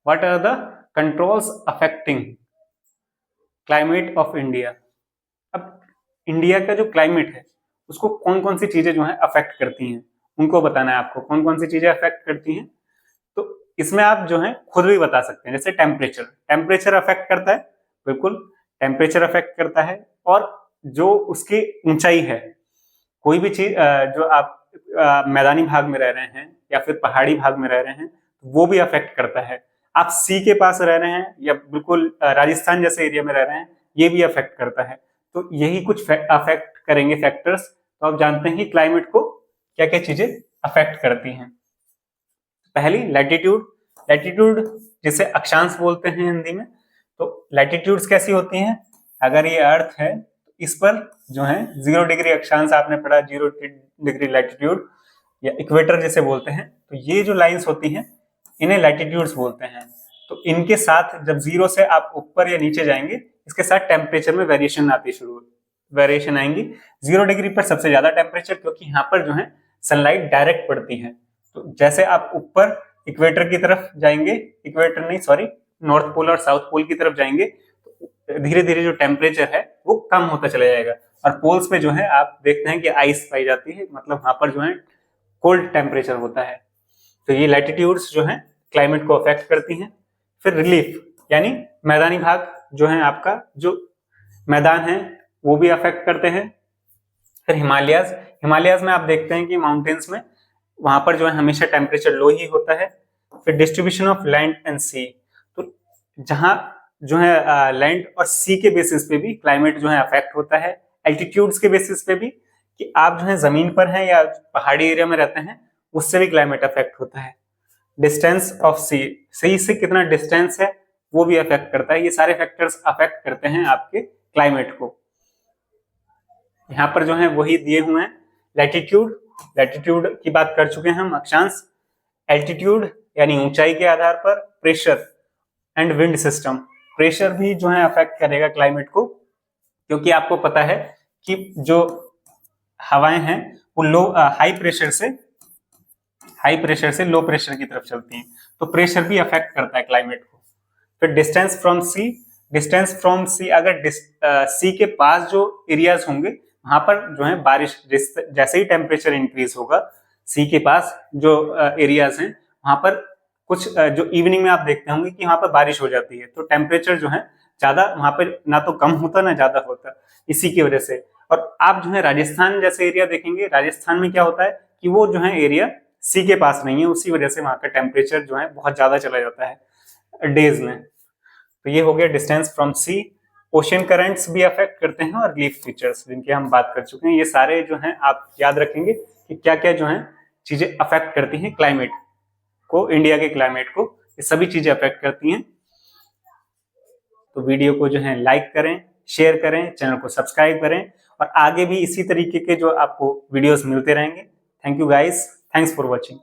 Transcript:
What are the controls affecting climate of India. अब India का जो क्लाइमेट है उसको कौन कौन सी चीजें जो है अफेक्ट करती हैं, उनको बताना है आपको कौन कौन सी चीजें अफेक्ट करती हैं। तो इसमें आप जो है खुद भी बता सकते हैं, जैसे टेम्परेचर, टेम्परेचर अफेक्ट करता है, बिल्कुल टेम्परेचर अफेक्ट करता है। और जो उसकी ऊंचाई है, कोई भी चीज जो आप मैदानी भाग में रह रहे हैं या फिर पहाड़ी भाग में रह रहे हैं वो भी अफेक्ट करता है। आप सी के पास रह रहे हैं या बिल्कुल राजस्थान जैसे एरिया में रह रहे हैं, ये भी अफेक्ट करता है। तो यही कुछ अफेक्ट करेंगे फैक्टर्स। तो आप जानते हैं कि क्लाइमेट को क्या क्या चीजें अफेक्ट करती हैं। पहली लैटिट्यूड, लैटिट्यूड जिसे अक्षांश बोलते हैं हिंदी में। तो लैटिट्यूड्स कैसी होती हैं, अगर ये अर्थ है तो इस पर जो है 0 डिग्री अक्षांश आपने पढ़ा, 0 डिग्री लैटिट्यूड या इक्वेटर जिसे बोलते हैं। तो ये जो लाइंस होती हैं इन्हें लैटिट्यूड्स बोलते हैं। तो इनके साथ जब 0 से आप ऊपर या नीचे जाएंगे, इसके साथ टेम्परेचर में वेरिएशन आती शुरू वेरिएशन आएंगी। 0 डिग्री पर सबसे ज्यादा टेम्परेचर, क्योंकि यहाँ पर जो है सनलाइट डायरेक्ट पड़ती है। तो जैसे आप ऊपर इक्वेटर की तरफ जाएंगे, इक्वेटर नहीं सॉरी नॉर्थ पोल और साउथ पोल की तरफ जाएंगे, तो धीरे धीरे जो टेम्परेचर है वो कम होता चला जाएगा। और पोल्स पे जो है आप देखते हैं कि आइस पाई जाती है, मतलब वहां पर जो है कोल्ड टेम्परेचर होता है। तो ये लैटिट्यूड्स जो है क्लाइमेट को अफेक्ट करती हैं। फिर रिलीफ यानी मैदानी भाग जो है, आपका जो मैदान है वो भी अफेक्ट करते हैं। फिर हिमालयाज, हिमालयाज में आप देखते हैं कि माउंटेन्स में वहां पर जो है हमेशा टेम्परेचर लो ही होता है। फिर डिस्ट्रीब्यूशन ऑफ लैंड एंड सी, तो जहां जो है लैंड और सी के बेसिस पे भी क्लाइमेट जो है अफेक्ट होता है। एल्टीट्यूड्स के बेसिस पे भी, कि आप जो है जमीन पर हैं या पहाड़ी एरिया में रहते हैं, उससे भी क्लाइमेट अफेक्ट होता है। डिस्टेंस ऑफ सी से कितना डिस्टेंस है वो भी अफेक्ट करता है। ये सारे फैक्टर्स अफेक्ट करते हैं आपके क्लाइमेट को। यहाँ पर जो है वही दिए हुए हैं। लैटिट्यूड, लैटिट्यूड की बात कर चुके हैं हम, अक्षांश। एल्टीट्यूड यानी ऊंचाई के आधार पर। Pressure and wind system, pressure भी जो है अफेक्ट करेगा क्लाइमेट को, क्योंकि आपको पता है कि जो हवाएं हैं वो हाई प्रेशर से लो प्रेशर की तरफ चलती हैं। तो प्रेशर भी अफेक्ट करता है क्लाइमेट को। फिर distance from sea, distance from sea, अगर सी के पास जो एरियाज होंगे वहां पर जो है बारिश, जैसे ही टेम्परेचर इंक्रीज होगा, सी के पास जो एरियाज हैं वहां पर कुछ जो इवनिंग में आप देखते होंगे कि वहां पर बारिश हो जाती है। तो टेम्परेचर जो है ज्यादा वहां पर ना तो कम होता ना ज्यादा होता, इसी की वजह से। और आप जो है राजस्थान जैसे एरिया देखेंगे, राजस्थान में क्या होता है कि वो जो है एरिया सी के पास नहीं है, उसी वजह से वहां का टेम्परेचर जो है बहुत ज्यादा चला जाता है डेज में। तो ये हो गया distance from sea. Ocean currents भी अफेक्ट करते हैं और लीफ फीचर्स जिनकी हम बात कर चुके हैं। ये सारे जो हैं आप याद रखेंगे कि क्या क्या जो है चीजें अफेक्ट करती हैं क्लाइमेट को, इंडिया के क्लाइमेट को, ये सभी चीजें अफेक्ट करती हैं। तो वीडियो को जो है लाइक करें, शेयर करें, चैनल को सब्सक्राइब करें, और आगे भी इसी तरीके के जो आपको वीडियोस मिलते रहेंगे। Thank you guys, thanks for watching.